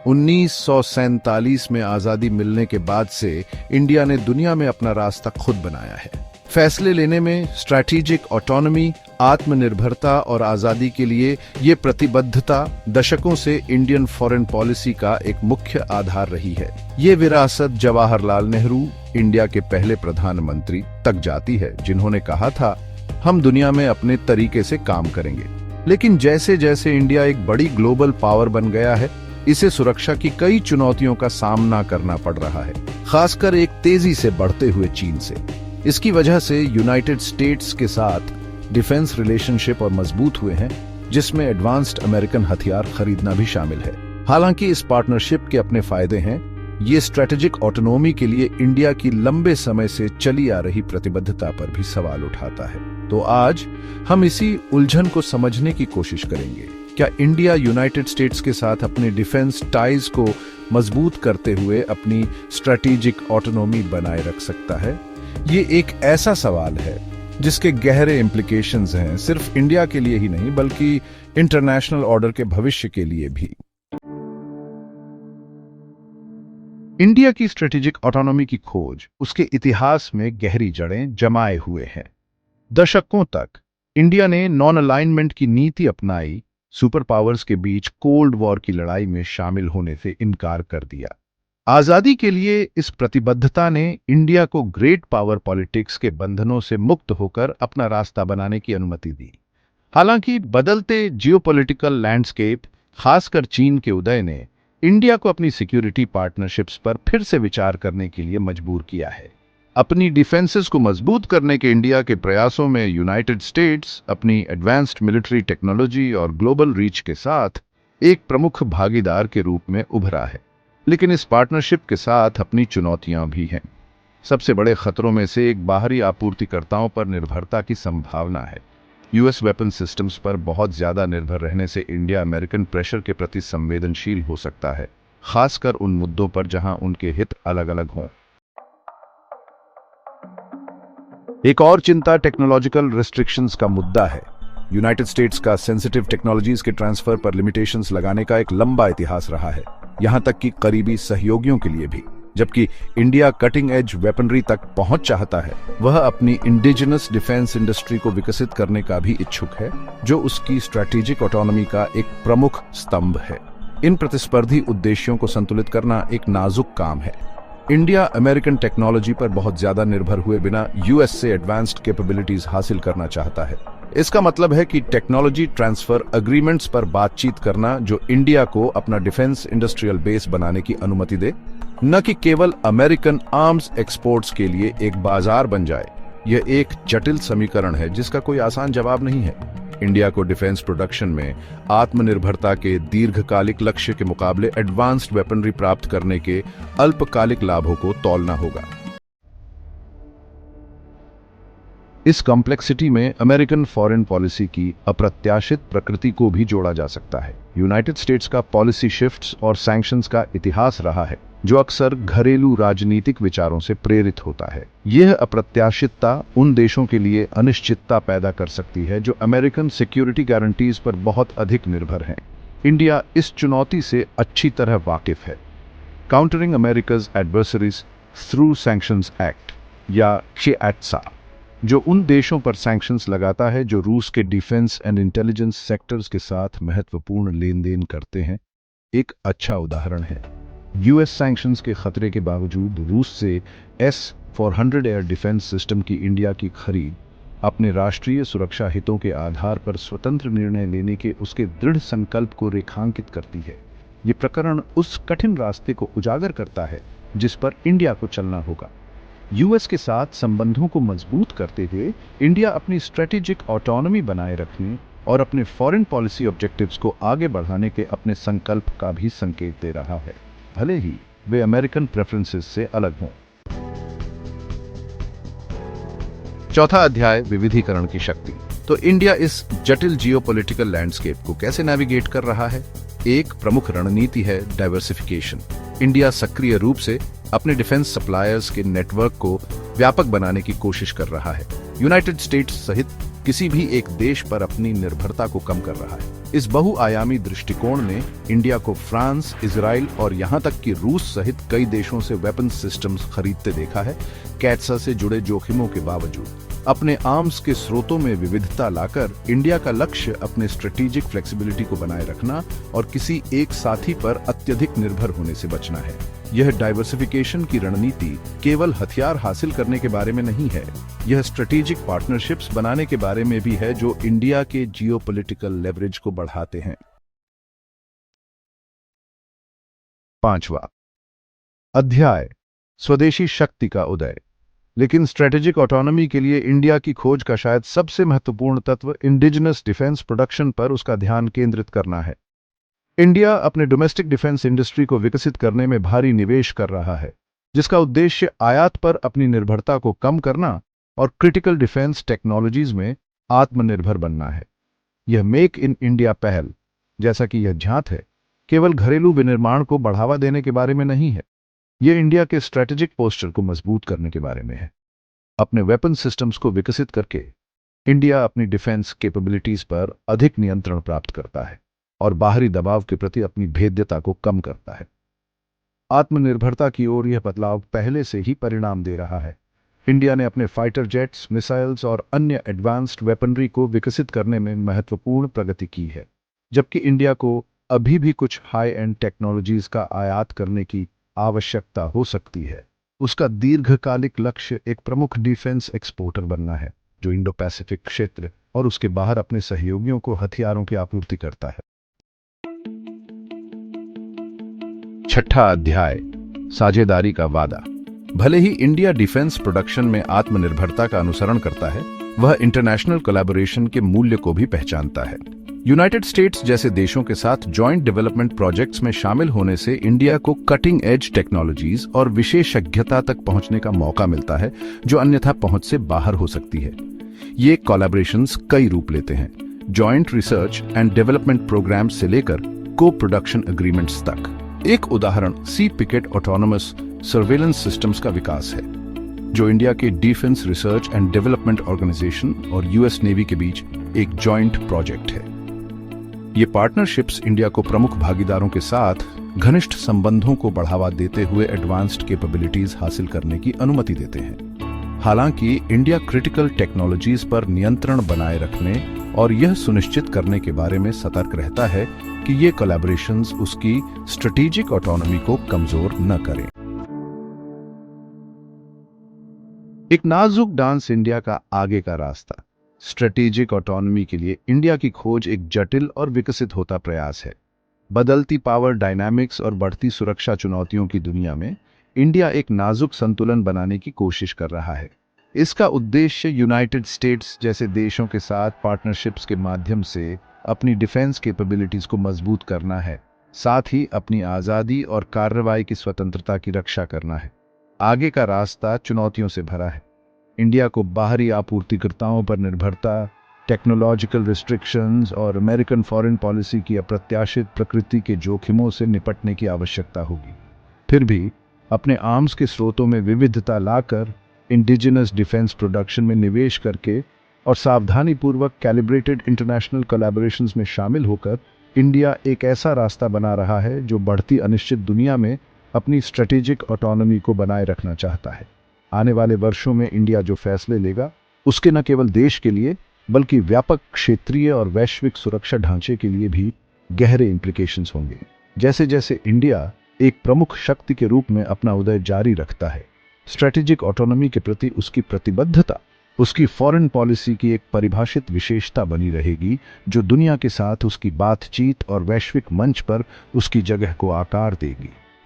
1947 में आजादी मिलने के बाद से इंडिया ने दुनिया में अपना रास्ता खुद बनाया है। फैसले लेने में स्ट्रैटेजिक ऑटोनॉमी, आत्मनिर्भरता और आजादी के लिए ये प्रतिबद्धता दशकों से इंडियन फॉरेन पॉलिसी का एक मुख्य आधार रही है। ये विरासत जवाहरलाल नेहरू, इंडिया के पहले प्रधानमंत्री तक जाती है, जिन्होंने कहा था, हम दुनिया में अपने तरीके से काम करेंगे। लेकिन जैसे जैसे इंडिया एक बड़ी ग्लोबल पावर बन गया है, इसे सुरक्षा की कई चुनौतियों का सामना करना पड़ रहा है, खासकर एक तेजी से बढ़ते हुए चीन से। इसकी वजह से यूनाइटेड स्टेट्स के साथ डिफेंस रिलेशनशिप और मजबूत हुए हैं, जिसमें एडवांस्ड अमेरिकन हथियार खरीदना भी शामिल है। हालांकि इस पार्टनरशिप के अपने फायदे हैं, ये स्ट्रेटेजिक ऑटोनॉमी के लिए इंडिया की लंबे समय से चली आ रही प्रतिबद्धता पर भी सवाल उठाता है। तो आज हम इसी उलझन को समझने की कोशिश करेंगे। क्या इंडिया यूनाइटेड स्टेट्स के साथ अपने डिफेंस टाइज को मजबूत करते हुए अपनी स्ट्रेटेजिक ऑटोनॉमी बनाए रख सकता है? ये एक ऐसा सवाल है जिसके गहरे इम्प्लीकेशंस हैं, सिर्फ इंडिया के लिए ही नहीं बल्कि इंटरनेशनल ऑर्डर के भविष्य के लिए भी। इंडिया की स्ट्रेटेजिक ऑटोनॉमी की खोज उसके इतिहास में गहरी जड़ें जमाए हुए है। दशकों तक इंडिया ने नॉन अलाइनमेंट की नीति अपनाई, सुपर पावर्स के बीच कोल्ड वॉर की लड़ाई में शामिल होने से इनकार कर दिया। आजादी के लिए इस प्रतिबद्धता ने इंडिया को ग्रेट पावर पॉलिटिक्स के बंधनों से मुक्त होकर अपना रास्ता बनाने की अनुमति दी। हालांकि बदलते जियोपॉलिटिकल लैंडस्केप, खासकर चीन के उदय ने इंडिया को अपनी सिक्योरिटी पार्टनरशिप्स पर फिर से विचार करने के लिए मजबूर किया है। अपनी डिफेंसेस को मजबूत करने के इंडिया के प्रयासों में यूनाइटेड स्टेट्स अपनी एडवांस्ड मिलिट्री टेक्नोलॉजी और ग्लोबल रीच के साथ एक प्रमुख भागीदार के रूप में उभरा है। लेकिन इस पार्टनरशिप के साथ अपनी चुनौतियां भी हैं। सबसे बड़े खतरों में से एक बाहरी आपूर्तिकर्ताओं पर निर्भरता की संभावना है। यूएस वेपन सिस्टम्स पर बहुत ज्यादा निर्भर रहने से इंडिया अमेरिकन प्रेशर के प्रति संवेदनशील हो सकता है, खासकर उन मुद्दों पर जहां उनके हित अलग अलग हों। एक और चिंता टेक्नोलॉजिकल रिस्ट्रिक्शंस का मुद्दा है। यूनाइटेड स्टेट्स का सेंसिटिव टेक्नोलॉजीज के ट्रांसफर पर लिमिटेशंस लगाने का एक लंबा इतिहास रहा है, यहां तक कि करीबी सहयोगियों के लिए भी। जबकि इंडिया कटिंग एज वेपनरी तक पहुंच चाहता है, वह अपनी इंडिजिनस डिफेंस इंडस्ट्री को विकसित करने का भी इच्छुक है, जो उसकी स्ट्रैटेजिक ऑटोनॉमी का एक प्रमुख स्तंभ है। इन प्रतिस्पर्धी उद्देश्यों को संतुलित करना एक नाजुक काम है। इंडिया अमेरिकन टेक्नोलॉजी पर बहुत ज्यादा निर्भर हुए बिना यूएस से एडवांस्ड कैपेबिलिटीज हासिल करना चाहता है। इसका मतलब है कि टेक्नोलॉजी ट्रांसफर एग्रीमेंट्स पर बातचीत करना जो इंडिया को अपना डिफेंस इंडस्ट्रियल बेस बनाने की अनुमति दे, न कि केवल अमेरिकन आर्म्स एक्सपोर्ट्स के लिए एक बाजार बन जाए। यह एक जटिल समीकरण है जिसका कोई आसान जवाब नहीं है। इंडिया को डिफेंस प्रोडक्शन में आत्मनिर्भरता के दीर्घकालिक लक्ष्य के मुकाबले एडवांस्ड वेपनरी प्राप्त करने के अल्पकालिक लाभों को तौलना होगा। इस कॉम्प्लेक्सिटी में अमेरिकन फॉरेन पॉलिसी की अप्रत्याशित प्रकृति को भी जोड़ा जा सकता है। यूनाइटेड स्टेट्स का पॉलिसी शिफ्ट्स और सैंक्शंस का इतिहास रहा है, जो अक्सर घरेलू राजनीतिक विचारों से प्रेरित होता है। यह अप्रत्याशितता उन देशों के लिए अनिश्चितता पैदा कर सकती है जो अमेरिकन सिक्योरिटी गारंटीज पर बहुत अधिक निर्भर हैं। इंडिया इस चुनौती से अच्छी तरह वाकिफ है। Countering America's adversaries through sanctions act या CAATSA, जो उन देशों पर सैंक्शंस लगाता है जो रूस के डिफेंस एंड इंटेलिजेंस सेक्टर्स के साथ महत्वपूर्ण लेन देन करते हैं, एक अच्छा उदाहरण है। यूएस सैंक्शंस के खतरे के बावजूद रूस से S-400 एयर डिफेंस सिस्टम की इंडिया की खरीद अपने राष्ट्रीय सुरक्षा हितों के आधार पर स्वतंत्र निर्णय लेने के उसके दृढ़ संकल्प को रेखांकित करती है। ये प्रकरण उस कठिन रास्ते को उजागर करता है जिस पर इंडिया को चलना होगा। यूएस के साथ संबंधों को मजबूत करते हुए इंडिया अपनी स्ट्रेटेजिक ऑटोनॉमी बनाए रखने और अपने फॉरेन पॉलिसी ऑब्जेक्टिव्स को आगे बढ़ाने के अपने संकल्प का भी संकेत दे रहा है, भले ही वे अमेरिकन प्रेफरेंसेस से अलग हों। चौथा अध्याय, विविधीकरण की शक्ति। तो इंडिया इस जटिल जियोपॉलिटिकल लैंडस्केप को कैसे नेविगेट कर रहा है? एक प्रमुख रणनीति है डाइवर्सिफिकेशन। इंडिया सक्रिय रूप से अपने डिफेंस सप्लायर्स के नेटवर्क को व्यापक बनाने की कोशिश कर रहा है। यूनाइटेड स्टेट्स सहित किसी भी एक देश पर अपनी निर्भरता को कम कर रहा है। इस बहुआयामी दृष्टिकोण ने इंडिया को फ्रांस, इजराइल और यहां तक कि रूस सहित कई देशों से वेपन सिस्टम्स खरीदते देखा है। कैट्सा से जुड़े जोखिमों के बावजूद अपने आर्म्स के स्रोतों में विविधता लाकर इंडिया का लक्ष्य अपने स्ट्रेटेजिक फ्लेक्सिबिलिटी को बनाए रखना और किसी एक साथी पर अत्यधिक निर्भर होने से बचना है। यह डाइवर्सिफिकेशन की रणनीति केवल हथियार हासिल करने के बारे में नहीं है, यह स्ट्रेटेजिक पार्टनरशिप्स बनाने के बारे में भी है जो इंडिया के जियोपॉलिटिकल लेवरेज को बढ़ाते हैं। 5वां अध्याय, स्वदेशी शक्ति का उदय। लेकिन स्ट्रेटेजिक ऑटोनॉमी के लिए इंडिया की खोज का शायद सबसे महत्वपूर्ण तत्व इंडिजिनस डिफेंस प्रोडक्शन पर उसका ध्यान केंद्रित करना है। इंडिया अपने डोमेस्टिक डिफेंस इंडस्ट्री को विकसित करने में भारी निवेश कर रहा है, जिसका उद्देश्य आयात पर अपनी निर्भरता को कम करना और क्रिटिकल डिफेंस टेक्नोलॉजीज में आत्मनिर्भर बनना है। यह मेक इन इंडिया पहल, जैसा कि यह झांत है, केवल घरेलू विनिर्माण को बढ़ावा देने के बारे में नहीं है, यह इंडिया के स्ट्रेटेजिक पोस्चर को मजबूत करने के बारे में है। अपने वेपन सिस्टम्स को विकसित करके इंडिया अपनी डिफेंस कैपेबिलिटीज पर अधिक नियंत्रण प्राप्त करता है और बाहरी दबाव के प्रति अपनी भेद्यता को कम करता है। आत्मनिर्भरता की ओर यह बदलाव पहले से ही परिणाम दे रहा है। इंडिया ने अपने फाइटर जेट्स, मिसाइल्स और अन्य एडवांस्ड वेपनरी को विकसित करने में महत्वपूर्ण प्रगति की है। जबकि इंडिया को अभी भी कुछ हाई एंड टेक्नोलॉजीज का आयात करने की आवश्यकता हो सकती है, उसका दीर्घकालिक लक्ष्य एक प्रमुख डिफेंस एक्सपोर्टर बनना है, जो इंडो पैसिफिक क्षेत्र और उसके बाहर अपने सहयोगियों को हथियारों की आपूर्ति करता है। 6वां अध्याय, साझेदारी का वादा। भले ही इंडिया डिफेंस प्रोडक्शन में आत्मनिर्भरता का अनुसरण करता है, वह इंटरनेशनल कोलैबोरेशन के मूल्य को भी पहचानता है। यूनाइटेड स्टेट्स जैसे देशों के साथ जॉइंट डेवलपमेंट प्रोजेक्ट्स में शामिल होने से इंडिया को कटिंग एज टेक्नोलॉजीज और विशेषज्ञता तक पहुंचने का मौका मिलता है, जो अन्यथा पहुंच से बाहर हो सकती है। ये कोलैबोरेशंस कई रूप लेते हैं, joint research and development programmes से लेकर को प्रोडक्शन एग्रीमेंट्स तक। एक उदाहरण sea picket autonomous surveillance systems का विकास है, जो इंडिया के defence research and development organisation और यूएस नेवी के बीच एक जॉइंट प्रोजेक्ट है। ये पार्टनरशिप्स इंडिया को प्रमुख भागीदारों के साथ घनिष्ठ संबंधों को बढ़ावा देते हुए एडवांस्ड कैपेबिलिटीज हासिल करने की अनुमति देते हैं। हालांकि इंडिया क्रिटिकल टेक्नोलॉजीज पर नियंत्रण बनाए रखने और यह सुनिश्चित करने के बारे में सतर्क रहता है कि ये कोलैबोरेशंस उसकी स्ट्रेटेजिक ऑटोनॉमी को कमजोर न करें। एक नाजुक डांस, इंडिया का आगे का रास्ता। स्ट्रेटेजिक ऑटोनॉमी के लिए इंडिया की खोज एक जटिल और विकसित होता प्रयास है। बदलती पावर डायनामिक्स और बढ़ती सुरक्षा चुनौतियों की दुनिया में इंडिया एक नाजुक संतुलन बनाने की कोशिश कर रहा है। इसका उद्देश्य यूनाइटेड स्टेट्स जैसे देशों के साथ पार्टनरशिप्स के माध्यम से अपनी डिफेंस कैपेबिलिटीज को मजबूत करना है, साथ ही अपनी आज़ादी और कार्रवाई की स्वतंत्रता की रक्षा करना है। आगे का रास्ता चुनौतियों से भरा है। इंडिया को बाहरी आपूर्तिकर्ताओं पर निर्भरता, टेक्नोलॉजिकल रिस्ट्रिक्शंस और अमेरिकन फॉरेन पॉलिसी की अप्रत्याशित प्रकृति के जोखिमों से निपटने की आवश्यकता होगी। फिर भी अपने आर्म्स के स्रोतों में विविधता लाकर, इंडिजिनस डिफेंस प्रोडक्शन में निवेश करके और सावधानीपूर्वक कैलिब्रेटेड इंटरनेशनल कोलैबोरेशंस में शामिल होकर इंडिया एक ऐसा रास्ता बना रहा है जो बढ़ती अनिश्चित दुनिया में अपनी स्ट्रेटेजिक ऑटोनॉमी को बनाए रखना चाहता है। आने वाले वर्षों में इंडिया जो फैसले लेगा, उसके न केवल देश के लिए बल्कि व्यापक क्षेत्रीय और वैश्विक सुरक्षा ढांचे के लिए भी गहरे इंप्लीकेशंस होंगे। जैसे जैसे इंडिया एक प्रमुख शक्ति के रूप में अपना उदय जारी रखता है, स्ट्रेटेजिक ऑटोनॉमी के प्रति उसकी प्रतिबद्धता उसकी फॉरेन पॉलिसी की एक परिभाषित विशेषता बनी रहेगी, जो दुनिया के साथ उसकी बातचीत और वैश्विक मंच पर उसकी जगह को आकार देगी।